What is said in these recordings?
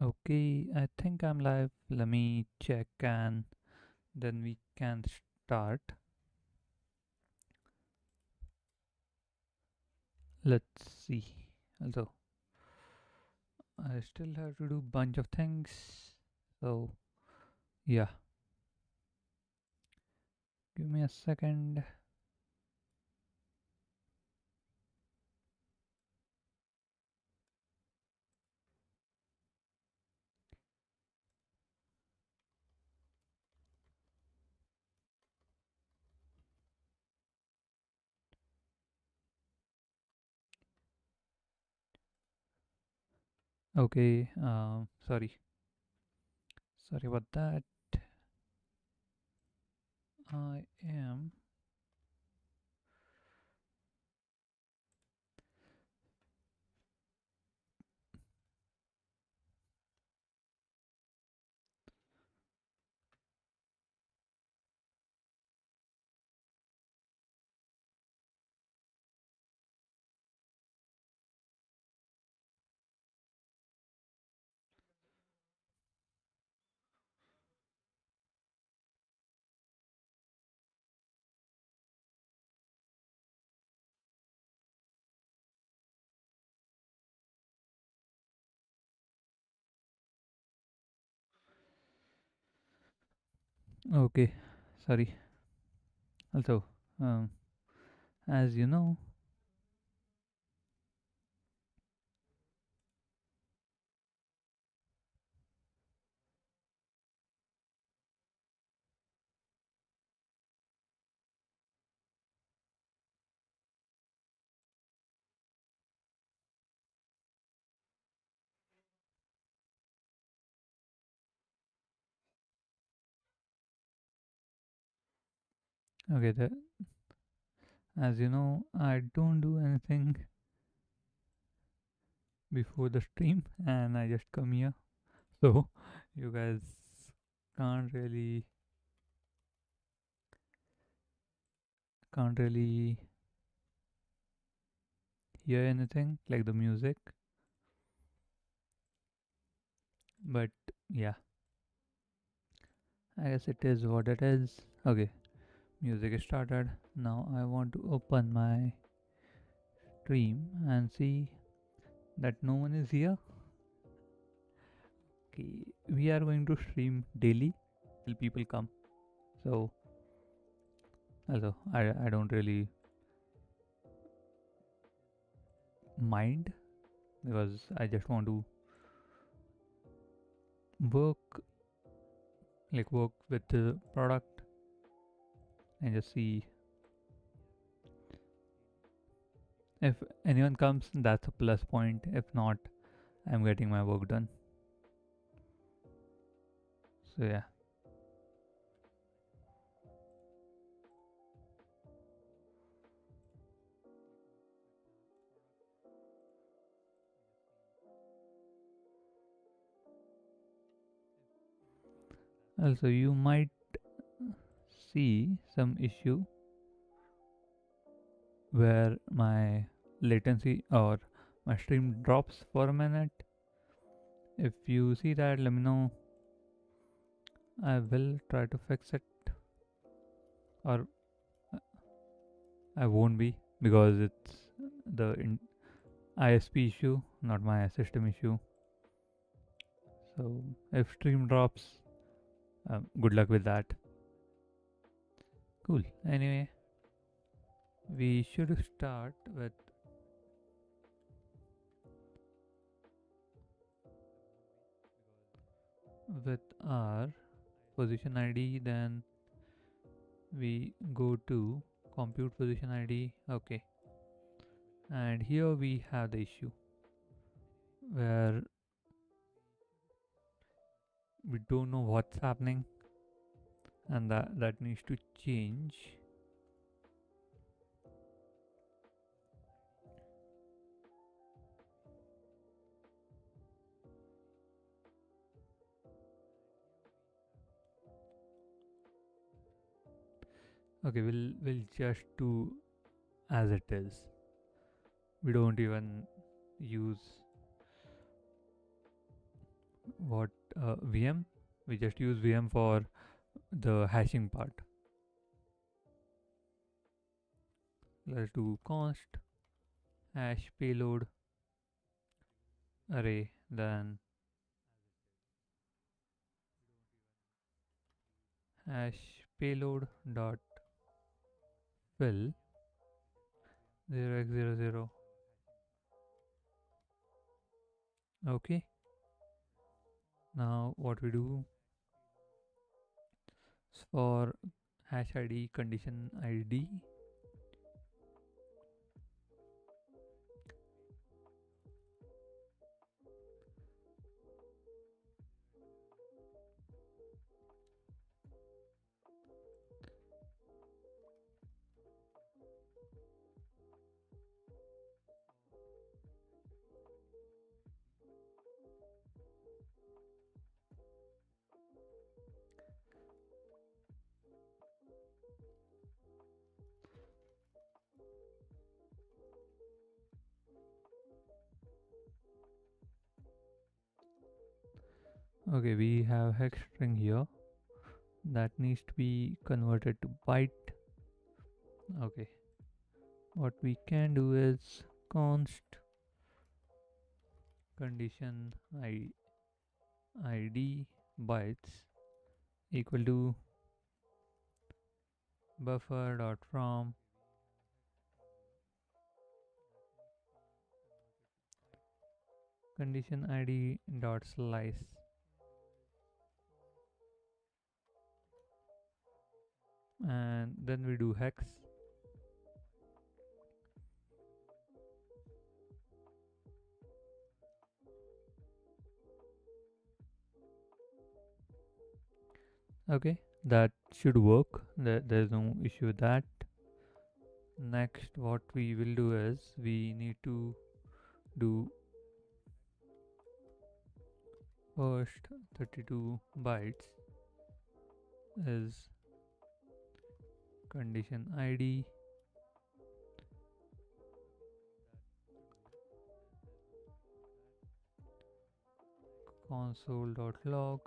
Okay, I think I'm live. Let me check and then we can start. Let's see. Also, I still have to do bunch of things. So, yeah, give me a second. Okay, sorry about that. I am okay. Sorry. Also, um, as you know, okay, as you know, I don't do anything before the stream, and I just come here. So, you guys can't really can't really hear anything like the music, but yeah, I guess it is what it is. Okay, music is started. Now I want to open my stream and see that no one is here. Okay, we are going to stream daily till people come. So also I don't really mind because I just want to work work with the product and just see if anyone comes. That's a plus point. If not, I'm getting my work done. So yeah. Also, you might see some issue where my latency or my stream drops for a minute. If you see that, let me know. I will try to fix it, or I won't be because it's the ISP issue, not my system issue. So if stream drops, good luck with that. Cool. Anyway, we should start with our position ID. Then we go to compute position ID. Okay, and here we have the issue where we don't know what's happening, and that needs to change. Okay, we'll just do as it is. We don't even use what VM. We just use VM for the hashing part. Let's do const hash payload array, then hash payload dot fill 0x00. Okay, now what we do is for hash id condition id, okay, we have hex string here that needs to be converted to byte. Okay, what we can do is const condition id bytes equal to buffer dot from condition id dot slice. And then we do hex. Okay, that should work. There's no issue with that. Next, what we will do is we need to do first 32 bytes is condition id console.log.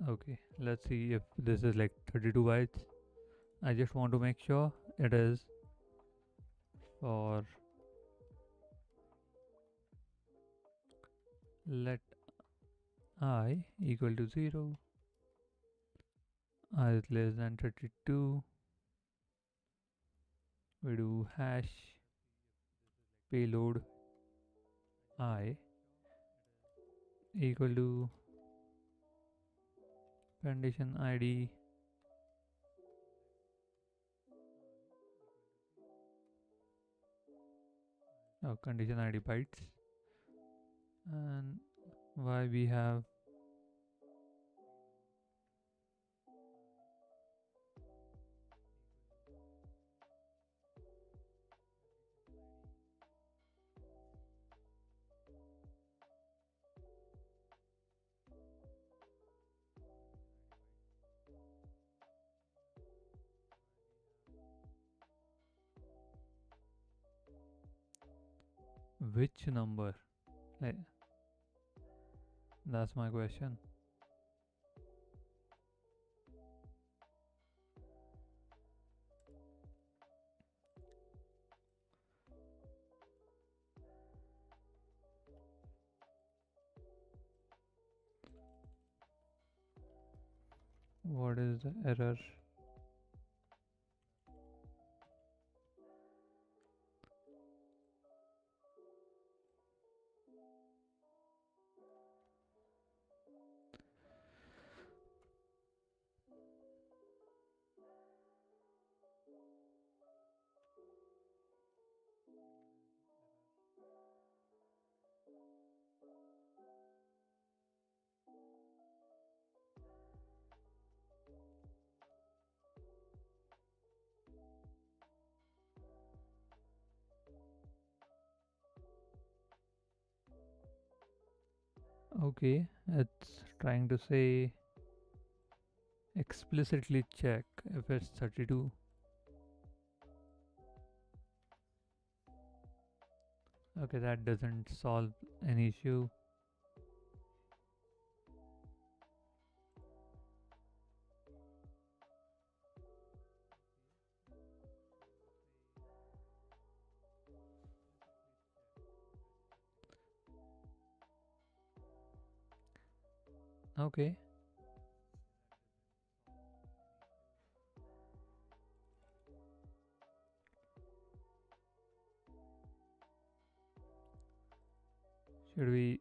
Okay, let's see if this is like 32 bytes. I just want to make sure it is. For let I equal to 0, I is less than 32, we do hash payload I equal to condition id condition id bytes, and why we have which number, like, that's my question. What is the error? Okay, it's trying to say explicitly check if it's 32. Okay, that doesn't solve any issue. Okay. Should we?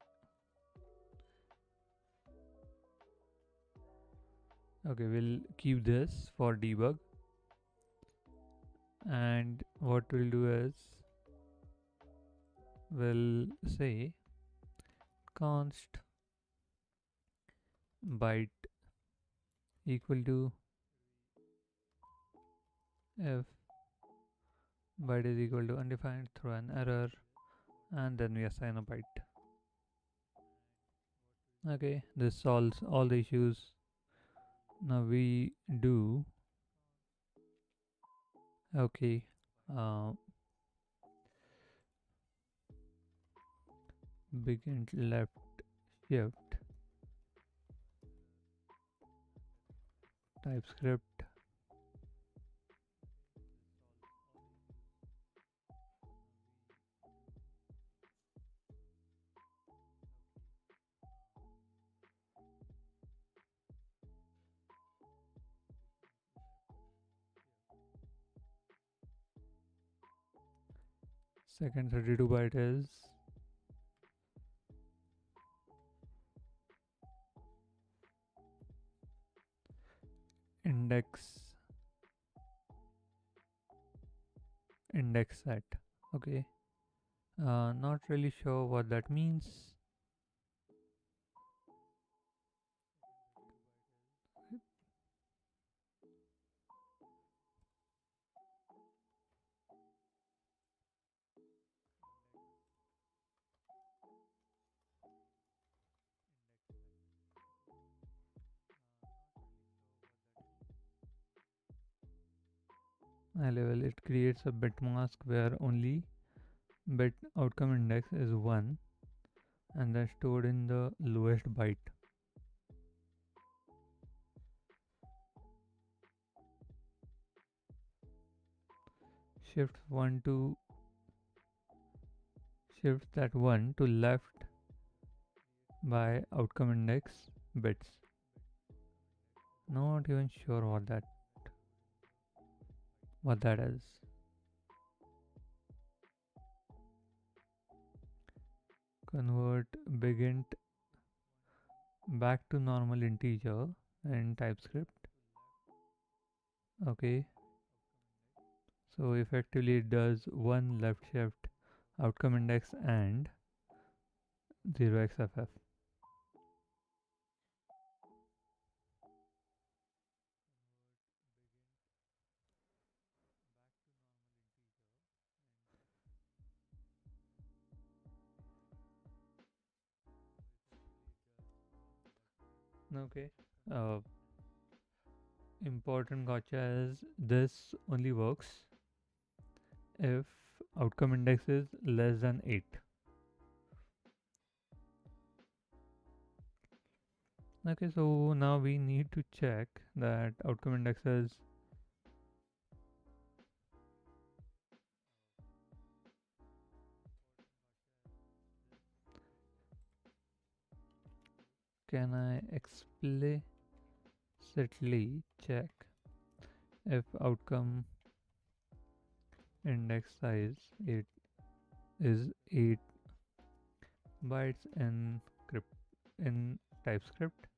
Okay, we'll keep this for debug. And what we'll do is we'll say const byte equal to if byte is equal to undefined throw an error, and then we assign a byte. Okay, this solves all the issues. Now we do okay. Uh, Begin left shift TypeScript. Second 32 byte is index set. Okay. Not really sure what that means. High level, it creates a bit mask where only bit outcome index is 1 and then stored in the lowest byte. Shift 1 to shift that 1 to left by outcome index bits. Not even sure what that is. Convert begin back to normal integer in TypeScript. Okay, so effectively it does one left shift outcome index and 0xff. Okay. Uh, Important gotcha is this only works if outcome index is less than 8. Okay, so now we need to check that outcome index is can I explicitly check if outcome index size 8 is 8 bytes in TypeScript.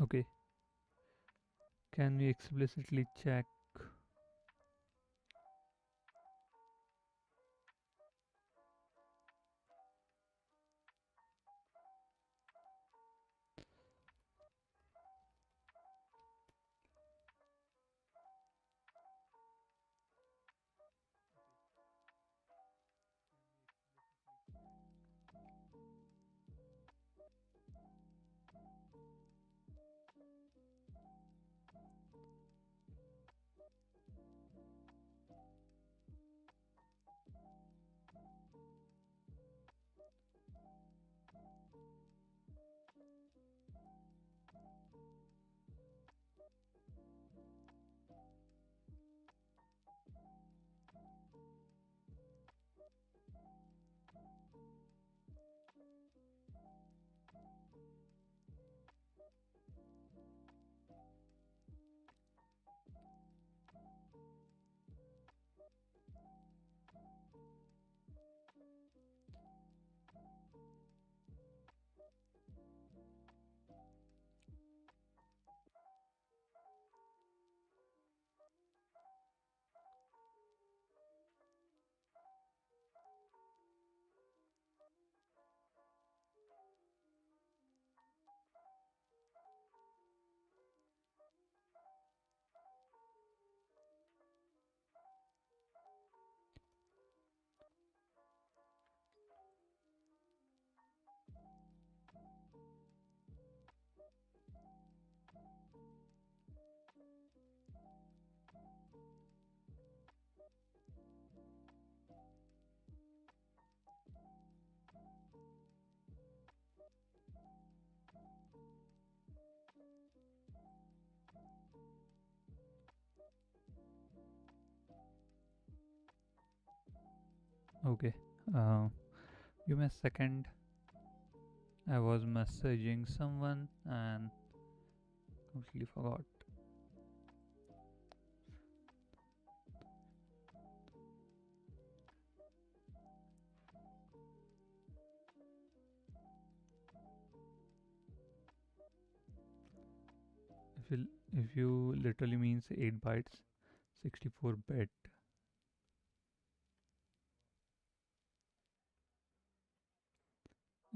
Okay, can we explicitly check? Okay, uh, give me a second. I was messaging someone and completely forgot. If you literally means 8 bytes, 64 bit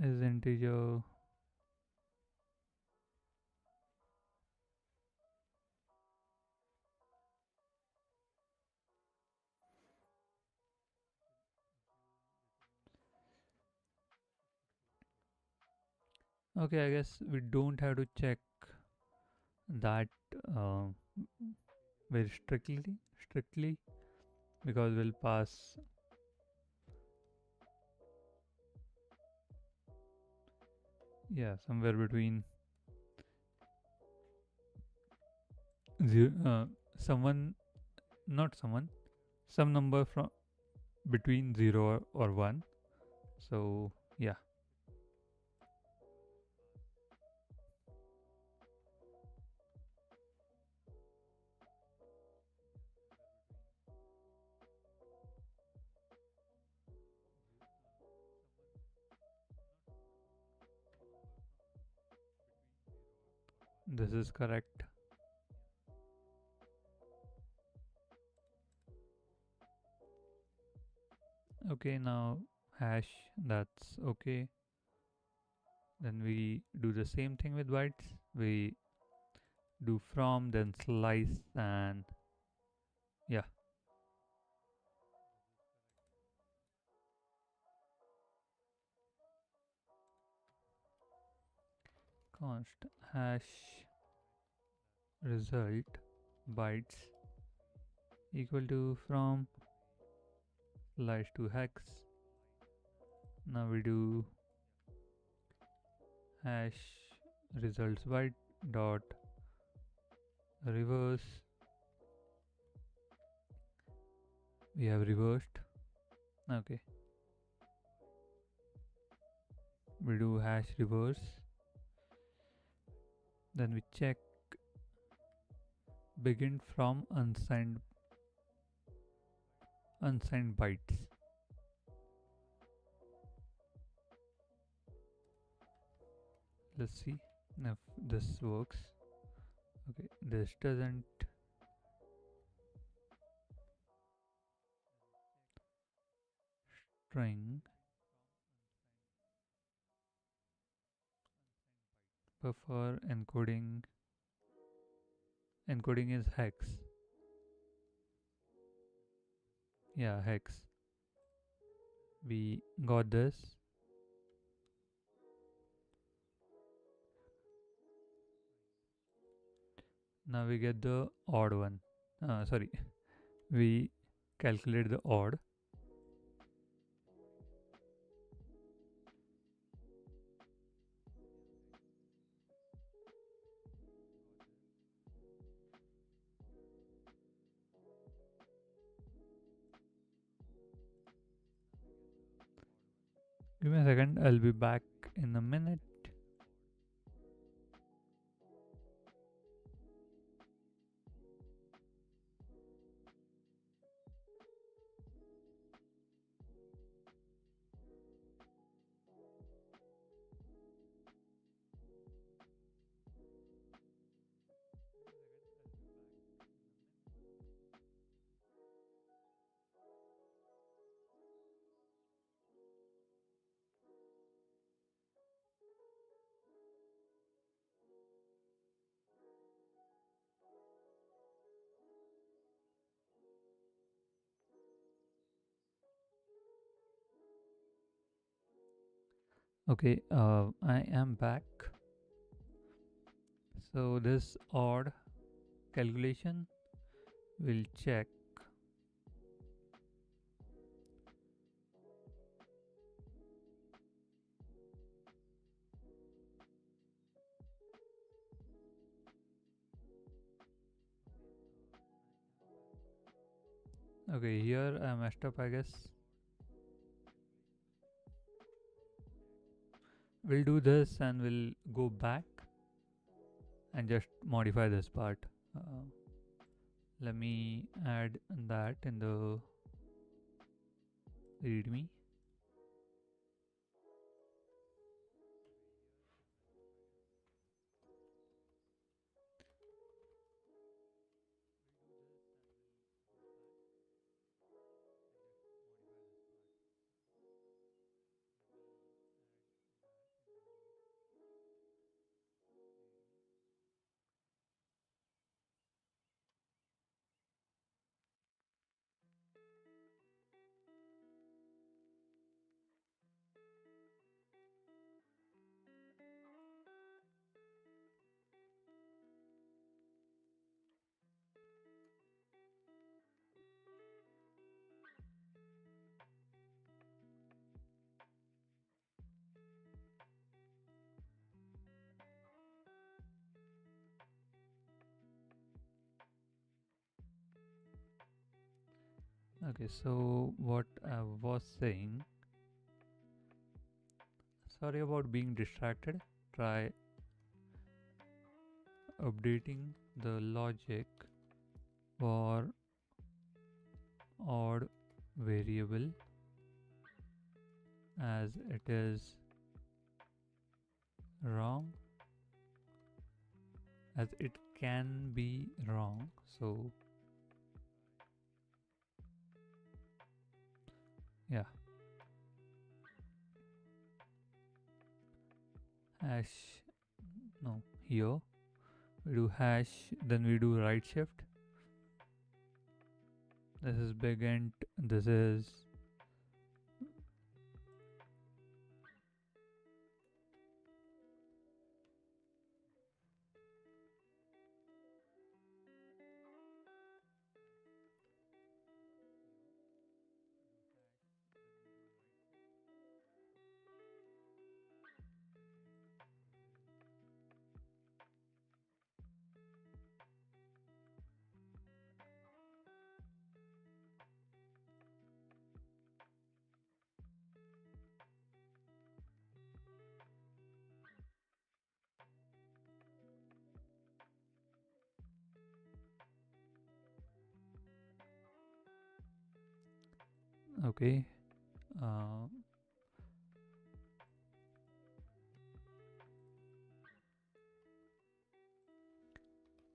is integer. Okay, I guess we don't have to check that uh, very strictly because we'll pass, yeah, somewhere between zero, someone, not someone, some number from between 0 or 1. So yeah, this is correct. Okay, now hash, that's okay. Then we do the same thing with bytes. We do from, then slice, and yeah, const hash result bytes equal to from slice to hex. Now we do hash results byte dot reverse. We have reversed. Okay, we do hash reverse. Then we check begin from unsigned bytes. Let's see if this works. Okay, this doesn't string buffer encoding is hex. Yeah, hex. We got this. Now we get the odd one. Sorry, we calculate the odd. Give me a second, I'll be back in a minute. Okay, I am back. So this odd calculation will check. Okay, here I messed up, I guess. We'll do this and we'll go back and just modify this part. Let me add that in the readme. Okay, so what I was saying, sorry about being distracted. Try updating the logic for odd variable as it is wrong, as it can be wrong. So yeah, hash, no, here we do hash, then we do right shift. This is big int, this is okay. Uh,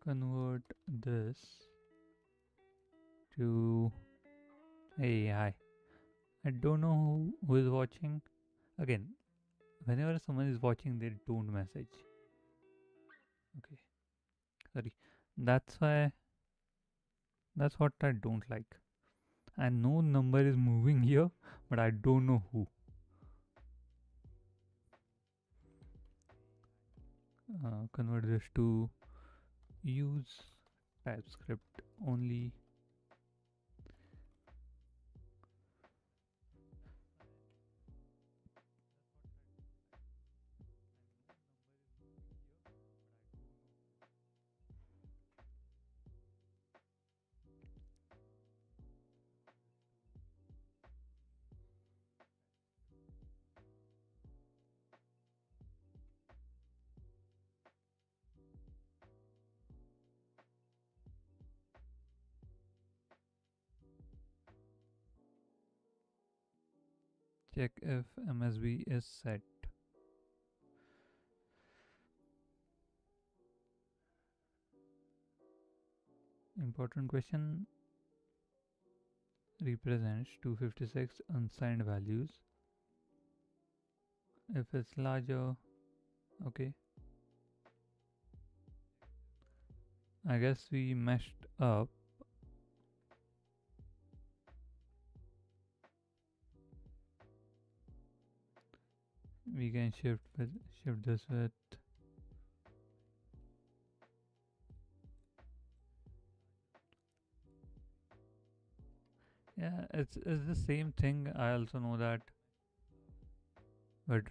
convert this to, hey, hi. I don't know who is watching. Again, whenever someone is watching, they don't message. Okay, sorry. That's why, that's what I don't like. I know number is moving here, but I don't know who. Convert this to use TypeScript only. Check if MSB is set. Important question, represents 256 unsigned values. If it's larger, okay. I guess we meshed up. We can shift this with, yeah, it's the same thing. I also know that, but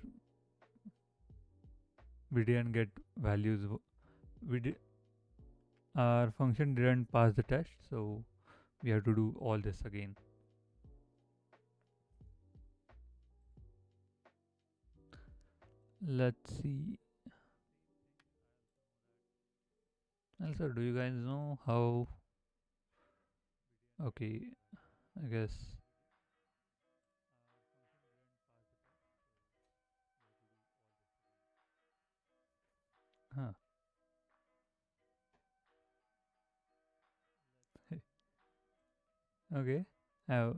we didn't get values. We did, our function didn't pass the test, so we have to do all this again. Let's see. Also, do you guys know how? Okay, I guess. Huh. Okay. I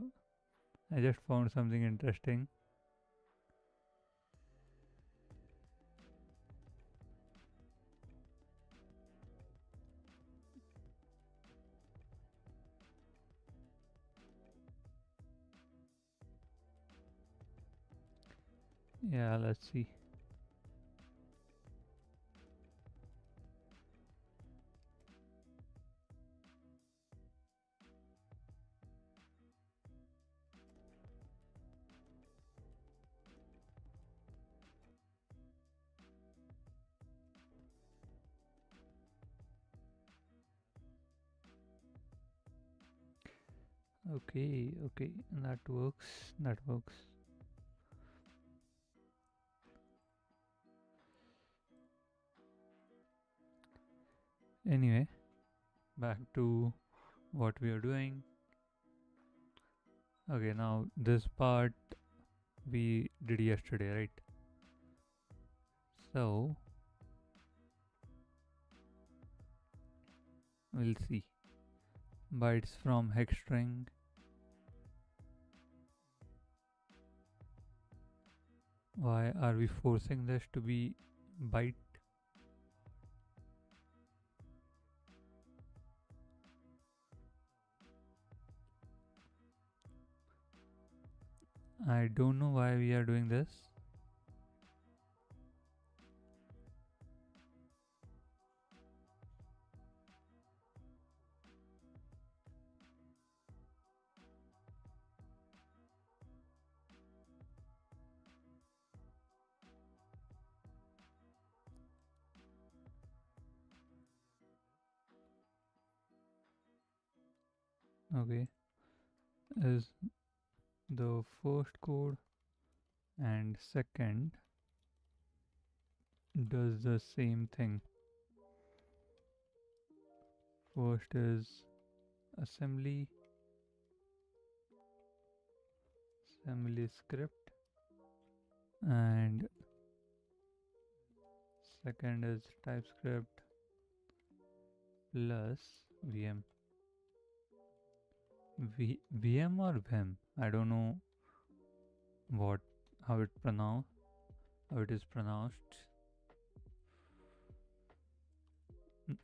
I just found something interesting. Yeah, let's see. Okay, okay, that works. That works. Anyway, back to what we are doing. Okay, now this part we did yesterday, right? So we'll see. Bytes from hex string. Why are we forcing this to be byte? I don't know why we are doing this. Okay, is the first code and second does the same thing. First is assembly, assembly script, and second is TypeScript plus VM. VM or VM? I don't know what how it pronounce how it is pronounced.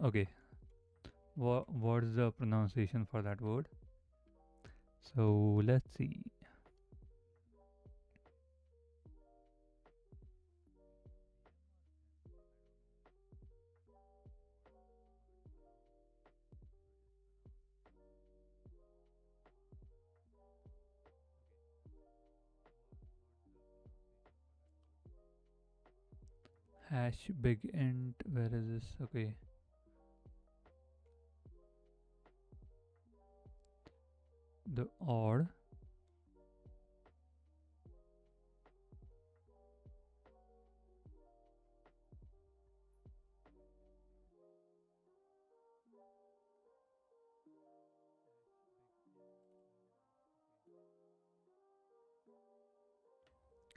Okay, what is the pronunciation for that word? So let's see. Hash big int. Where is this? Okay, the odd.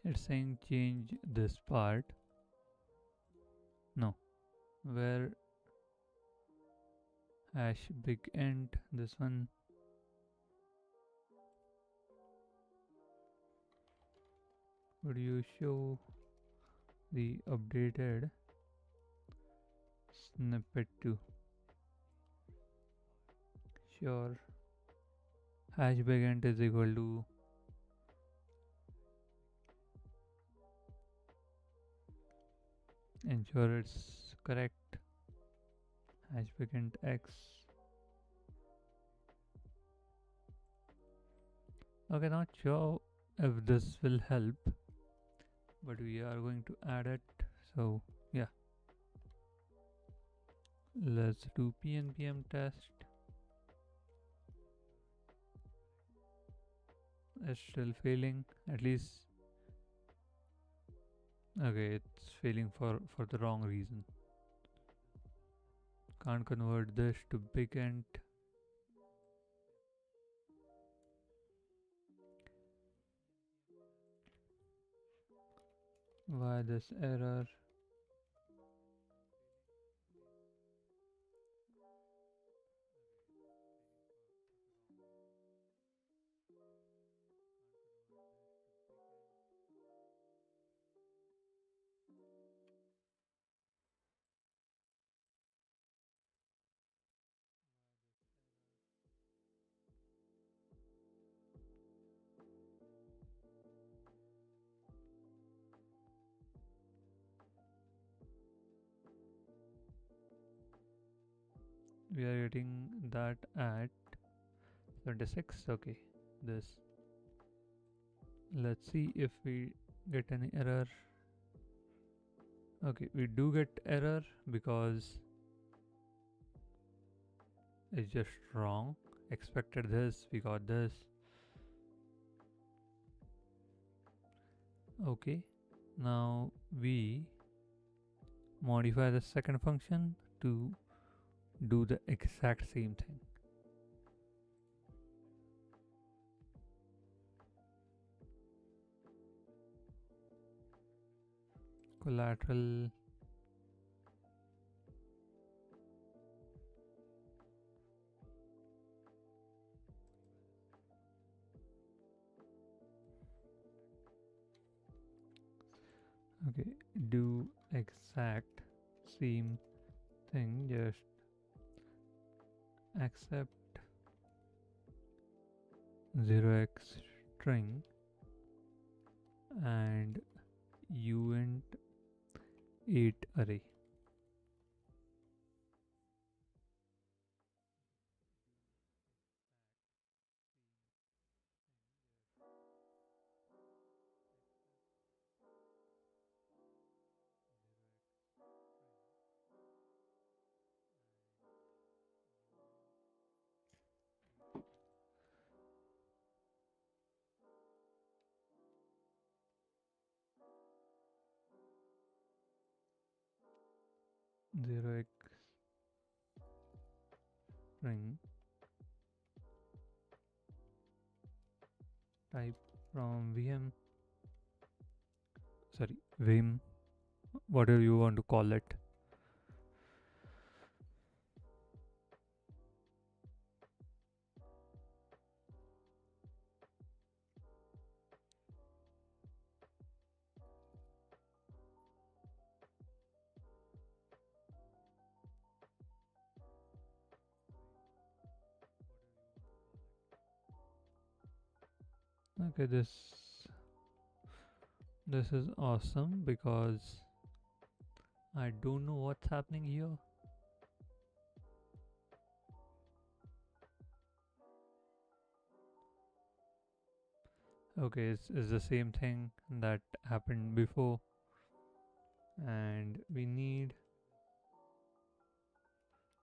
It's saying change this part. No, where hash big int. This one. Would you show the updated snippet to? Sure. Hash big int is equal to ensure it's correct. Hash big int x. Okay, not sure if this will help, but we are going to add it. So yeah, let's do pnpm test. It's still failing. At least okay, it's failing for the wrong reason. Can't convert this to big int. Why this error? We are getting that at 26. Okay, this. Let's see if we get any error. Okay, we do get error because it's just wrong. Expected this, we got this. Okay, now we modify the second function to do the exact same thing. Collateral. Okay, do exact same thing, just accept 0x string and uint 8 array. Zero x string type from VM, sorry, vim, whatever you want to call it. Okay, this is awesome because I don't know what's happening here. Okay, it's the same thing that happened before, and we need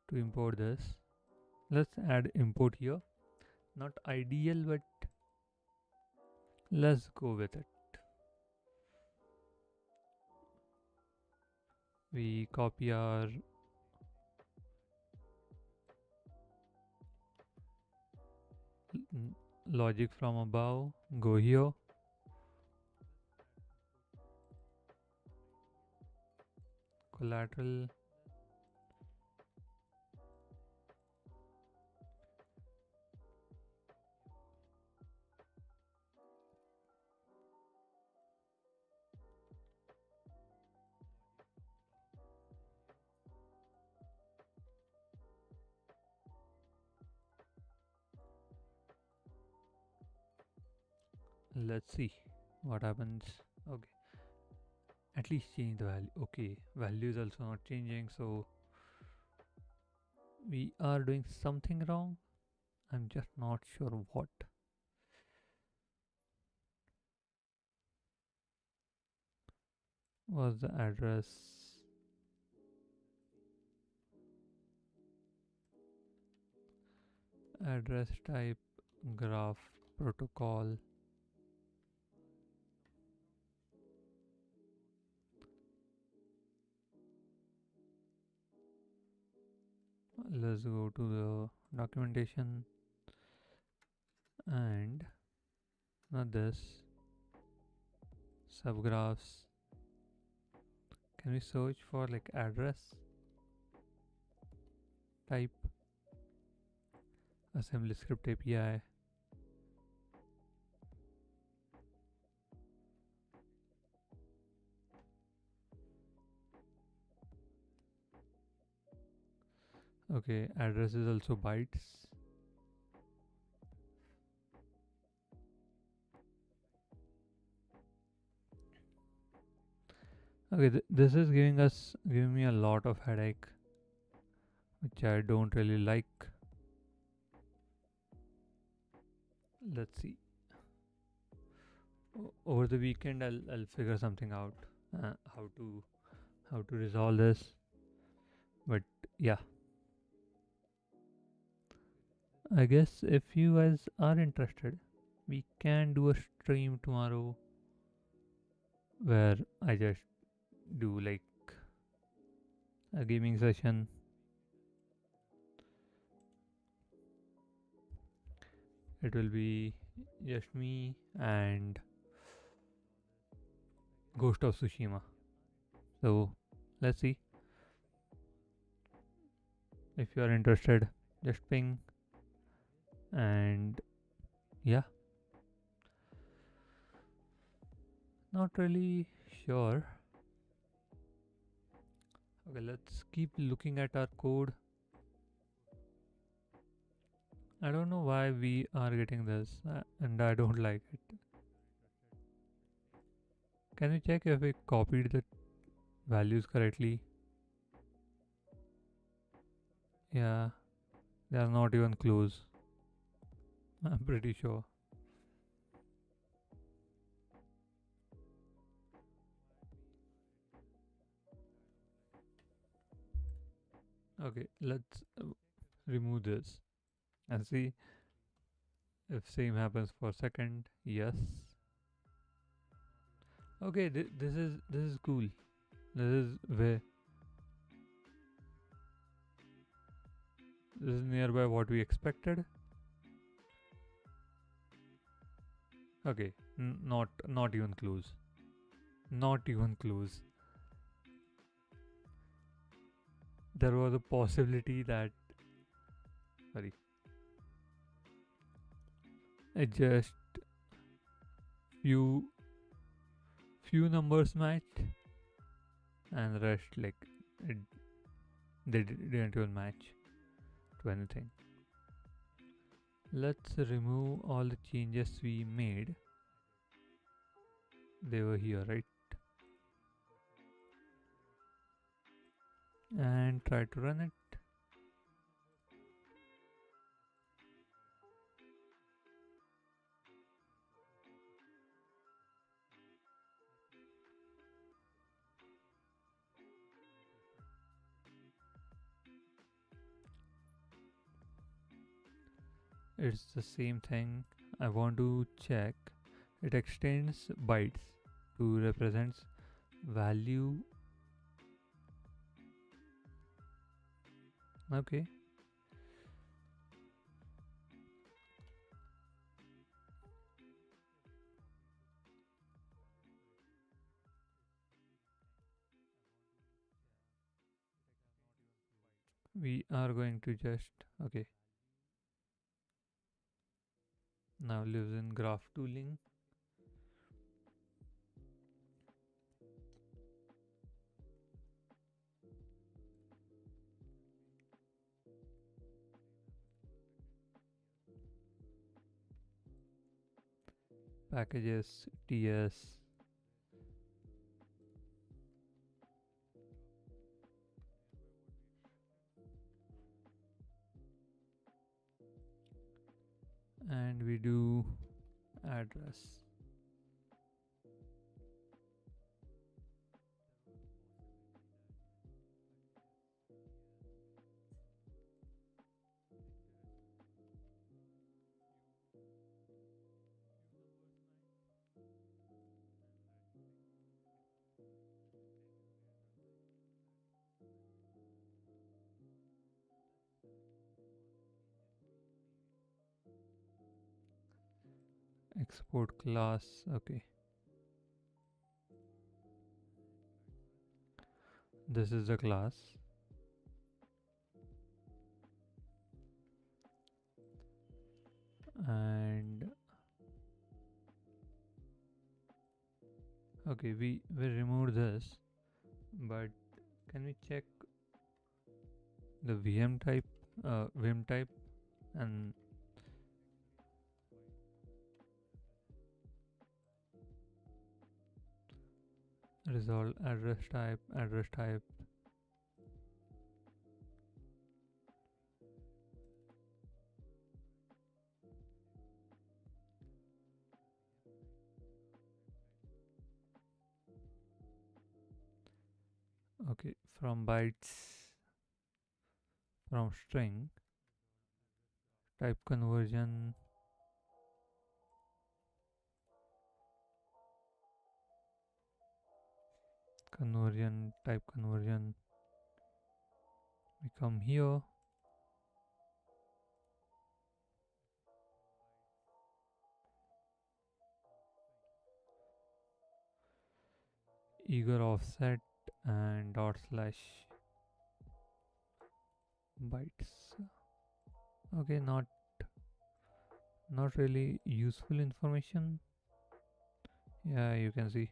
to import this. Let's add import here. Not ideal, but let's go with it. We copy our logic from above, go here. Collateral. Let's see what happens. Okay, at least change the value. Okay, value is also not changing, so we are doing something wrong. I'm just not sure what. Was the address? Address type graph protocol. Let's go to the documentation and not this subgraphs. Can we search for like address type assembly script API? Okay, address is also bytes. Okay, this is giving me a lot of headache, which I don't really like. Let's see. Over the weekend, I'll figure something out. How to resolve this. But yeah, I guess if you guys are interested, we can do a stream tomorrow where I just do like a gaming session. It will be just me and Ghost of Tsushima. So let's see. If you are interested, just ping. And yeah, not really sure. Okay, let's keep looking at our code. I don't know why we are getting this, and I don't like it. Can you check if we copied the values correctly? Yeah, they are not even close. I'm pretty sure. Okay, let's remove this and see if same happens for second. Yes. Okay, this is cool. This is where this is nearby what we expected. Okay, not even close. Not even close. There was a possibility that sorry, it just few few numbers matched and the rest like it, they didn't even match to anything. Let's remove all the changes we made. they were here, right? And try to run it. It's the same thing. I want to check. It extends bytes to represents value. Okay. We are going to just okay. Now lives in graph tooling. Packages TS. And we do address. Export class. Okay. This is the class. And okay, we will remove this, but can we check the vim type and resolve address type. Okay, from bytes, from string, type conversion, type conversion. We come here. Eager offset and dot slash bytes. Okay, not really useful information. Yeah, you can see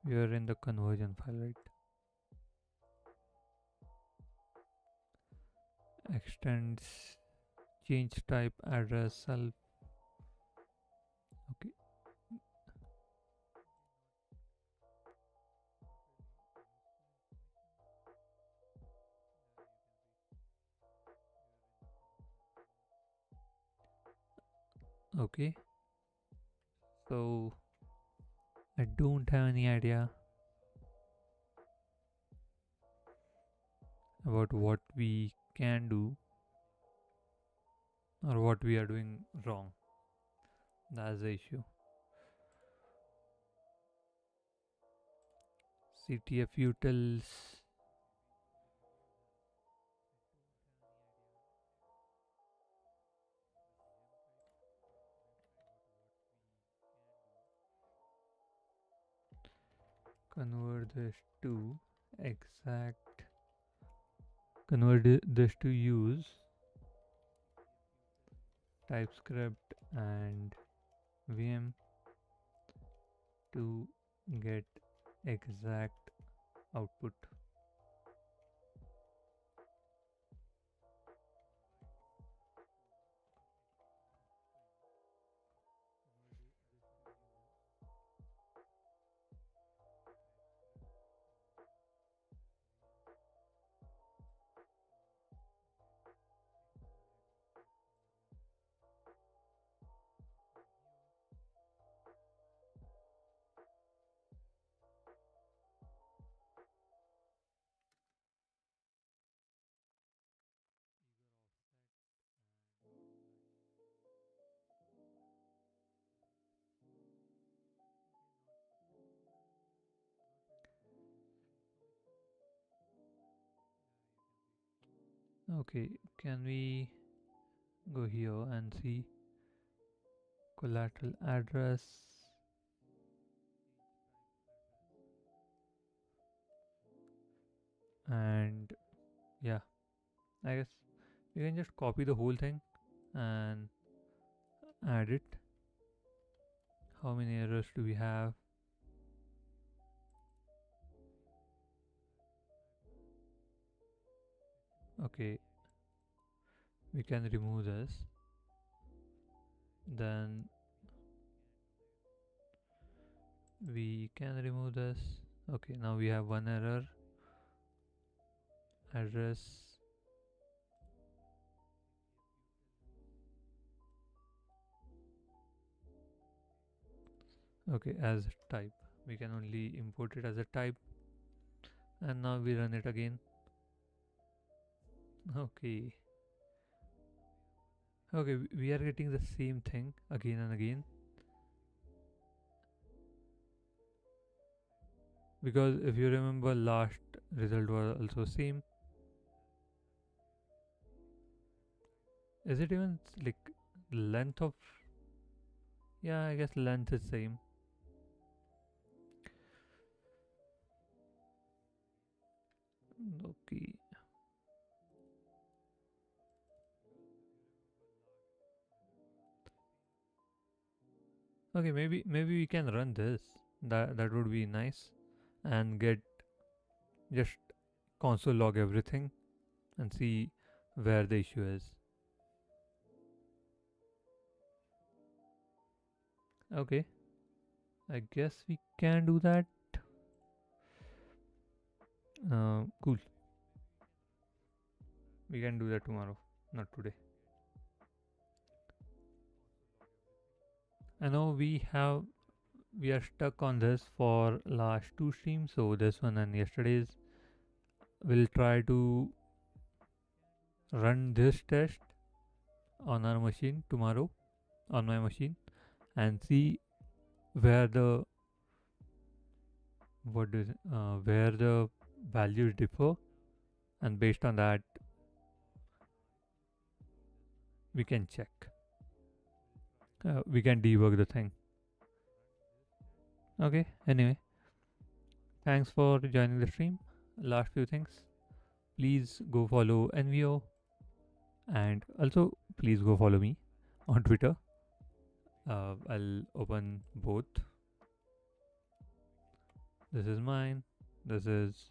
we are in the conversion file, right? Extends change type address self. Okay. Okay. So I don't have any idea about what we can do or what we are doing wrong. That's the issue. CTF utils. Convert this to exact. Convert this to use TypeScript and VM to get exact output. Okay, can we go here and see collateral address? And yeah, I guess we can just copy the whole thing and add it. How many errors do we have? Okay, we can remove this. Then we can remove this. Okay, now we have one error. Address. Okay, as type. We can only import it as a type. And now we run it again. Okay. Okay, we are getting the same thing again and again. Because if you remember, last result was also same. Is it even like length of? Yeah, I guess length is same. Okay. Okay, maybe we can run this. That would be nice, and get just console log everything and see where the issue is. Okay, I guess we can do that. Cool. We can do that tomorrow, not today. I know we are stuck on this for last two streams, so this one and yesterday's. We'll try to run this test on our machine tomorrow, on my machine, and see where the where the values differ, and based on that we can check. We can debug the thing. Okay. Anyway, thanks for joining the stream. Last few things. Please go follow Envio, and also please go follow me on Twitter. I'll open both. This is mine. This is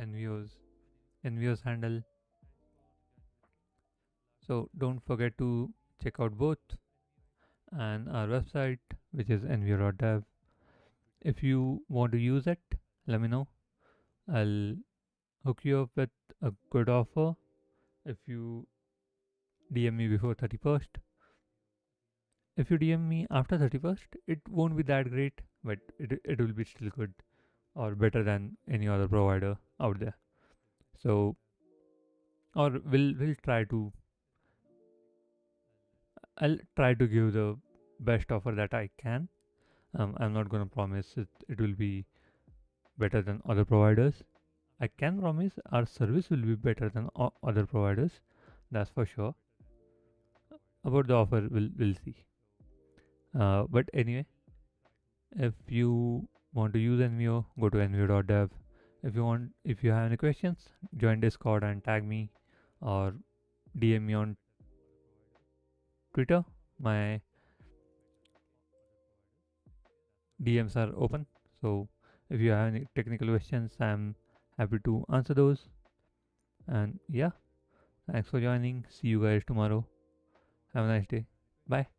Envio's handle. So don't forget to check out both, and our website, which is envio.dev. If you want to use it, let me know. I'll hook you up with a good offer if you DM me before 31st. If you DM me after 31st, it won't be that great, but it will be still good or better than any other provider out there. So, or we'll try to. I'll try to give the best offer that I can. I'm not gonna promise it will be better than other providers. I can promise our service will be better than other providers. That's for sure. About the offer, we'll see. But anyway, if you want to use Envio, go to envio.dev. If you have any questions, join Discord and tag me, or DM me on Twitter. My DMs are open. So if you have any technical questions, I'm happy to answer those. And yeah, thanks for joining. See you guys tomorrow. Have a nice day. Bye.